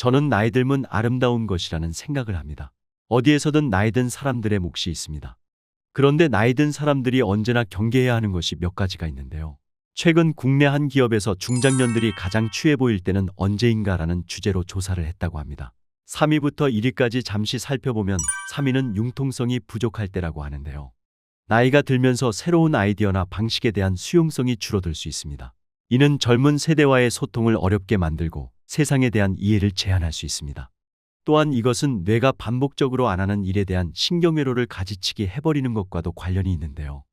저는 나이 들면 아름다운 것이라는 생각을 합니다. 어디에서든 나이 든 사람들의 몫이 있습니다. 그런데 나이 든 사람들이 언제나 경계해야 하는 것이 몇 가지가 있는데요. 최근 국내 한 기업에서 중장년들이 가장 취해 보일 때는 언제인가라는 주제로 조사를 했다고 합니다. 3위부터 1위까지 잠시 살펴보면 3위는 융통성이 부족할 때라고 하는데요. 나이가 들면서 새로운 아이디어나 방식에 대한 수용성이 줄어들 수 있습니다. 이는 젊은 세대와의 소통을 어렵게 만들고 세상에 대한 이해를 제한할 수 있습니다. 또한 이것은 뇌가 반복적으로 안 하는 일에 대한 신경회로를 가지치기 해버리는 것과도 관련이 있는데요.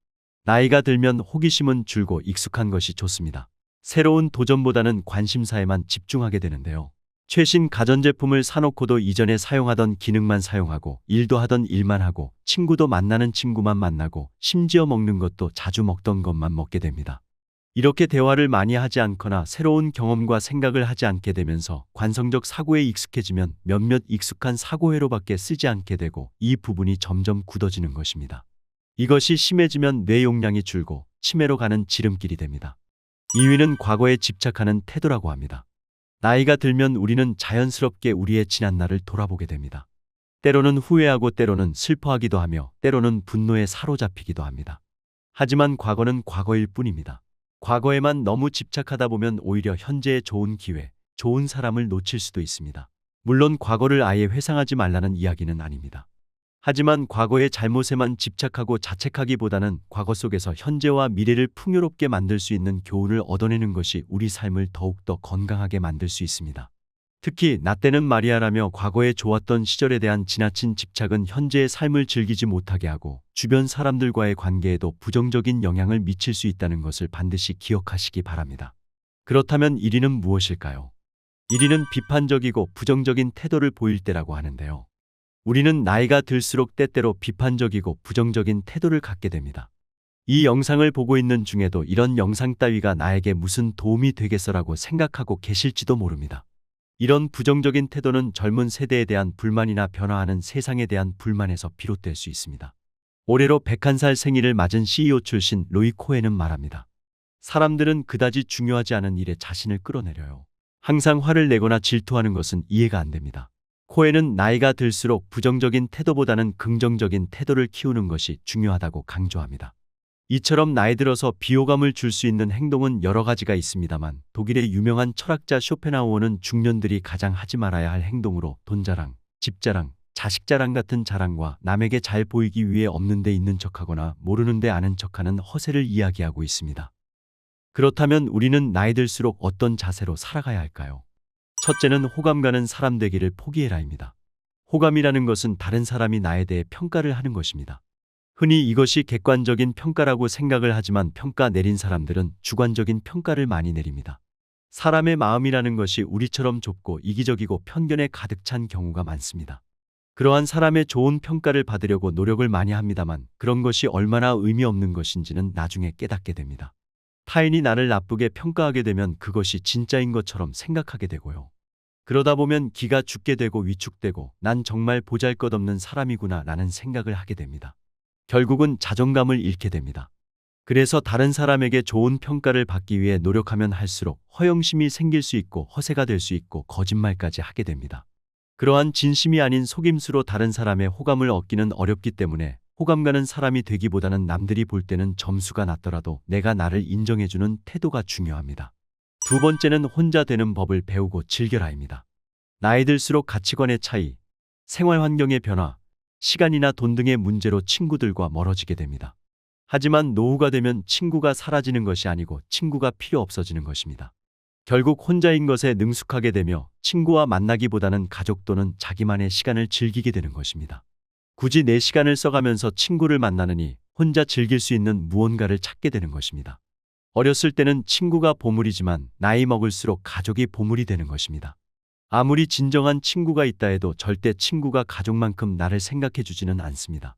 나이가 들면 호기심은 줄고 익숙한 것이 좋습니다. 새로운 도전보다는 관심사에만 집중하게 되는데요. 최신 가전제품을 사놓고도 이전에 사용하던 기능만 사용하고 일도 하던 일만 하고 친구도 만나는 친구만 만나고 심지어 먹는 것도 자주 먹던 것만 먹게 됩니다. 이렇게 대화를 많이 하지 않거나 새로운 경험과 생각을 하지 않게 되면서 관성적 사고에 익숙해지면 몇몇 익숙한 사고회로밖에 쓰지 않게 되고 이 부분이 점점 굳어지는 것입니다. 이것이 심해지면 뇌 용량이 줄고 치매로 가는 지름길이 됩니다. 2위는 과거에 집착하는 태도라고 합니다. 나이가 들면 우리는 자연스럽게 우리의 지난 날을 돌아보게 됩니다. 때로는 후회하고 때로는 슬퍼하기도 하며 때로는 분노에 사로잡히기도 합니다. 하지만 과거는 과거일 뿐입니다. 과거에만 너무 집착하다 보면 오히려 현재의 좋은 기회, 좋은 사람을 놓칠 수도 있습니다. 물론 과거를 아예 회상하지 말라는 이야기는 아닙니다. 하지만 과거의 잘못에만 집착하고 자책하기보다는 과거 속에서 현재와 미래를 풍요롭게 만들 수 있는 교훈을 얻어내는 것이 우리 삶을 더욱더 건강하게 만들 수 있습니다. 특히 나 때는 말이야라며 과거에 좋았던 시절에 대한 지나친 집착은 현재의 삶을 즐기지 못하게 하고 주변 사람들과의 관계에도 부정적인 영향을 미칠 수 있다는 것을 반드시 기억하시기 바랍니다. 그렇다면 1위는 무엇일까요? 1위는 비판적이고 부정적인 태도를 보일 때라고 하는데요. 우리는 나이가 들수록 때때로 비판적이고 부정적인 태도를 갖게 됩니다. 이 영상을 보고 있는 중에도 이런 영상 따위가 나에게 무슨 도움이 되겠어라고 생각하고 계실지도 모릅니다. 이런 부정적인 태도는 젊은 세대에 대한 불만이나 변화하는 세상에 대한 불만에서 비롯될 수 있습니다. 올해로 101살 생일을 맞은 CEO 출신 로이 코엔은 말합니다. 사람들은 그다지 중요하지 않은 일에 자신을 끌어내려요. 항상 화를 내거나 질투하는 것은 이해가 안 됩니다. 코엔은 나이가 들수록 부정적인 태도보다는 긍정적인 태도를 키우는 것이 중요하다고 강조합니다. 이처럼 나이 들어서 비호감을 줄 수 있는 행동은 여러 가지가 있습니다만 독일의 유명한 철학자 쇼펜하우어는 중년들이 가장 하지 말아야 할 행동으로 돈자랑, 집자랑, 자식자랑 같은 자랑과 남에게 잘 보이기 위해 없는 데 있는 척하거나 모르는 데 아는 척하는 허세를 이야기하고 있습니다. 그렇다면 우리는 나이 들수록 어떤 자세로 살아가야 할까요? 첫째는 호감 가는 사람 되기를 포기해라입니다. 호감이라는 것은 다른 사람이 나에 대해 평가를 하는 것입니다. 흔히 이것이 객관적인 평가라고 생각을 하지만 평가 내린 사람들은 주관적인 평가를 많이 내립니다. 사람의 마음이라는 것이 우리처럼 좁고 이기적이고 편견에 가득 찬 경우가 많습니다. 그러한 사람의 좋은 평가를 받으려고 노력을 많이 합니다만 그런 것이 얼마나 의미 없는 것인지는 나중에 깨닫게 됩니다. 타인이 나를 나쁘게 평가하게 되면 그것이 진짜인 것처럼 생각하게 되고요. 그러다 보면 기가 죽게 되고 위축되고 난 정말 보잘것없는 사람이구나 라는 생각을 하게 됩니다. 결국은 자존감을 잃게 됩니다. 그래서 다른 사람에게 좋은 평가를 받기 위해 노력하면 할수록 허영심이 생길 수 있고 허세가 될 수 있고 거짓말까지 하게 됩니다. 그러한 진심이 아닌 속임수로 다른 사람의 호감을 얻기는 어렵기 때문에 호감 가는 사람이 되기보다는 남들이 볼 때는 점수가 낮더라도 내가 나를 인정해주는 태도가 중요합니다. 두 번째는 혼자 되는 법을 배우고 즐겨라입니다. 나이 들수록 가치관의 차이, 생활 환경의 변화, 시간이나 돈 등의 문제로 친구들과 멀어지게 됩니다. 하지만 노후가 되면 친구가 사라지는 것이 아니고 친구가 필요 없어지는 것입니다. 결국 혼자인 것에 능숙하게 되며 친구와 만나기보다는 가족 또는 자기만의 시간을 즐기게 되는 것입니다. 굳이 내 시간을 써가면서 친구를 만나느니 혼자 즐길 수 있는 무언가를 찾게 되는 것입니다. 어렸을 때는 친구가 보물이지만 나이 먹을수록 가족이 보물이 되는 것입니다. 아무리 진정한 친구가 있다 해도 절대 친구가 가족만큼 나를 생각해 주지는 않습니다.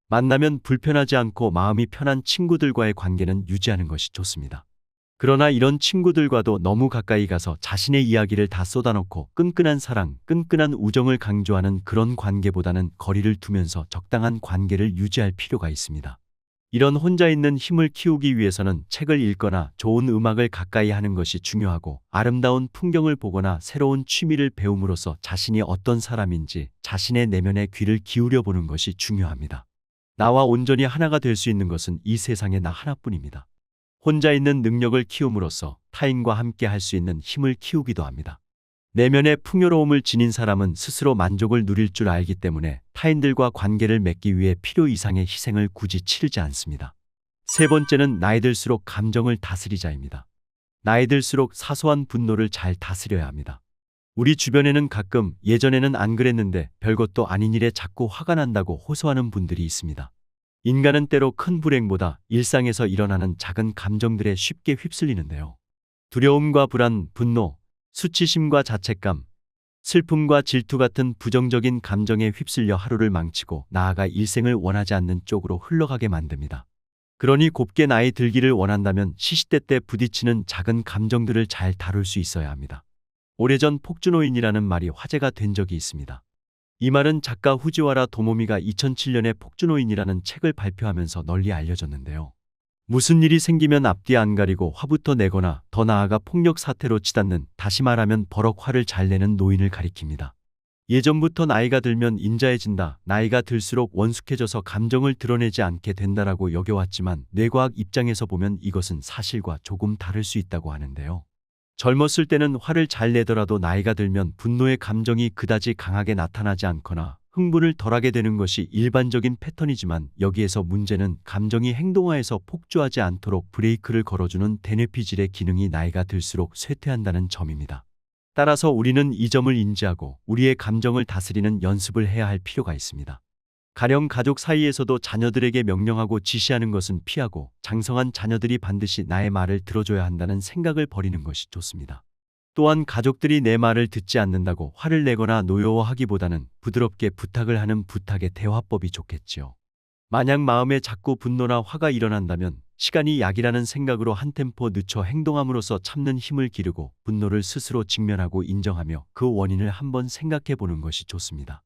만나면 불편하지 않고 마음이 편한 친구들과의 관계는 유지하는 것이 좋습니다. 그러나 이런 친구들과도 너무 가까이 가서 자신의 이야기를 다 쏟아놓고 끈끈한 사랑, 끈끈한 우정을 강조하는 그런 관계보다는 거리를 두면서 적당한 관계를 유지할 필요가 있습니다. 이런 혼자 있는 힘을 키우기 위해서는 책을 읽거나 좋은 음악을 가까이 하는 것이 중요하고, 아름다운 풍경을 보거나 새로운 취미를 배움으로써 자신이 어떤 사람인지 자신의 내면의 귀를 기울여 보는 것이 중요합니다. 나와 온전히 하나가 될 수 있는 것은 이 세상에 나 하나뿐입니다. 혼자 있는 능력을 키움으로써 타인과 함께 할 수 있는 힘을 키우기도 합니다. 내면의 풍요로움을 지닌 사람은 스스로 만족을 누릴 줄 알기 때문에 타인들과 관계를 맺기 위해 필요 이상의 희생을 굳이 치르지 않습니다. 세 번째는 나이 들수록 감정을 다스리자입니다. 나이 들수록 사소한 분노를 잘 다스려야 합니다. 우리 주변에는 가끔 예전에는 안 그랬는데 별것도 아닌 일에 자꾸 화가 난다고 호소하는 분들이 있습니다. 인간은 때로 큰 불행보다 일상에서 일어나는 작은 감정들에 쉽게 휩쓸리는데요. 두려움과 불안, 분노, 수치심과 자책감, 슬픔과 질투 같은 부정적인 감정에 휩쓸려 하루를 망치고 나아가 일생을 원하지 않는 쪽으로 흘러가게 만듭니다. 그러니 곱게 나이 들기를 원한다면 시시때때 부딪히는 작은 감정들을 잘 다룰 수 있어야 합니다. 오래전 폭주노인이라는 말이 화제가 된 적이 있습니다. 이 말은 작가 후지와라 도모미가 2007년에 폭주노인이라는 책을 발표하면서 널리 알려졌는데요. 무슨 일이 생기면 앞뒤 안 가리고 화부터 내거나 더 나아가 폭력 사태로 치닫는, 다시 말하면 버럭 화를 잘 내는 노인을 가리킵니다. 예전부터 나이가 들면 인자해진다, 나이가 들수록 원숙해져서 감정을 드러내지 않게 된다라고 여겨왔지만 뇌과학 입장에서 보면 이것은 사실과 조금 다를 수 있다고 하는데요. 젊었을 때는 화를 잘 내더라도 나이가 들면 분노의 감정이 그다지 강하게 나타나지 않거나 흥분을 덜하게 되는 것이 일반적인 패턴이지만, 여기에서 문제는 감정이 행동화해서 폭주하지 않도록 브레이크를 걸어주는 대뇌피질의 기능이 나이가 들수록 쇠퇴한다는 점입니다. 따라서 우리는 이 점을 인지하고 우리의 감정을 다스리는 연습을 해야 할 필요가 있습니다. 가령 가족 사이에서도 자녀들에게 명령하고 지시하는 것은 피하고, 장성한 자녀들이 반드시 나의 말을 들어줘야 한다는 생각을 버리는 것이 좋습니다. 또한 가족들이 내 말을 듣지 않는다고 화를 내거나 노여워하기보다는 부드럽게 부탁을 하는 부탁의 대화법이 좋겠지요. 만약 마음에 자꾸 분노나 화가 일어난다면 시간이 약이라는 생각으로 한 템포 늦춰 행동함으로써 참는 힘을 기르고, 분노를 스스로 직면하고 인정하며 그 원인을 한번 생각해 보는 것이 좋습니다.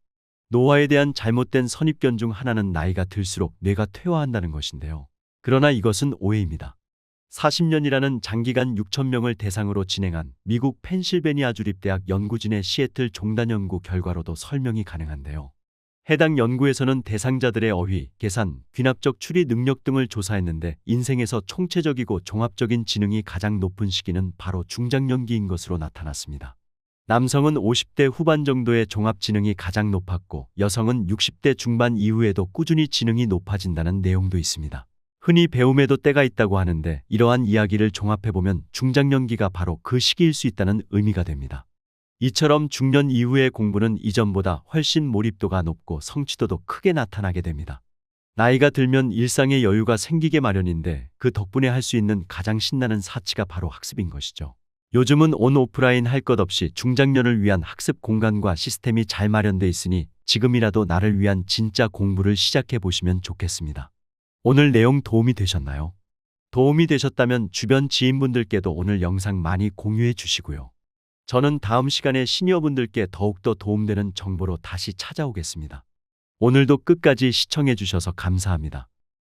노화에 대한 잘못된 선입견 중 하나는 나이가 들수록 뇌가 퇴화한다는 것인데요. 그러나 이것은 오해입니다. 40년이라는 장기간 6,000명을 대상으로 진행한 미국 펜실베니아 주립대학 연구진의 시애틀 종단 연구 결과로도 설명이 가능한데요. 해당 연구에서는 대상자들의 어휘, 계산, 귀납적 추리 능력 등을 조사했는데, 인생에서 총체적이고 종합적인 지능이 가장 높은 시기는 바로 중장년기인 것으로 나타났습니다. 남성은 50대 후반 정도의 종합지능이 가장 높았고, 여성은 60대 중반 이후에도 꾸준히 지능이 높아진다는 내용도 있습니다. 흔히 배움에도 때가 있다고 하는데, 이러한 이야기를 종합해보면 중장년기가 바로 그 시기일 수 있다는 의미가 됩니다. 이처럼 중년 이후의 공부는 이전보다 훨씬 몰입도가 높고 성취도도 크게 나타나게 됩니다. 나이가 들면 일상의 여유가 생기게 마련인데, 그 덕분에 할 수 있는 가장 신나는 사치가 바로 학습인 것이죠. 요즘은 온 오프라인 할 것 없이 중장년을 위한 학습 공간과 시스템이 잘 마련돼 있으니 지금이라도 나를 위한 진짜 공부를 시작해 보시면 좋겠습니다. 오늘 내용 도움이 되셨나요? 도움이 되셨다면 주변 지인분들께도 오늘 영상 많이 공유해 주시고요. 저는 다음 시간에 시니어분들께 더욱더 도움되는 정보로 다시 찾아오겠습니다. 오늘도 끝까지 시청해 주셔서 감사합니다.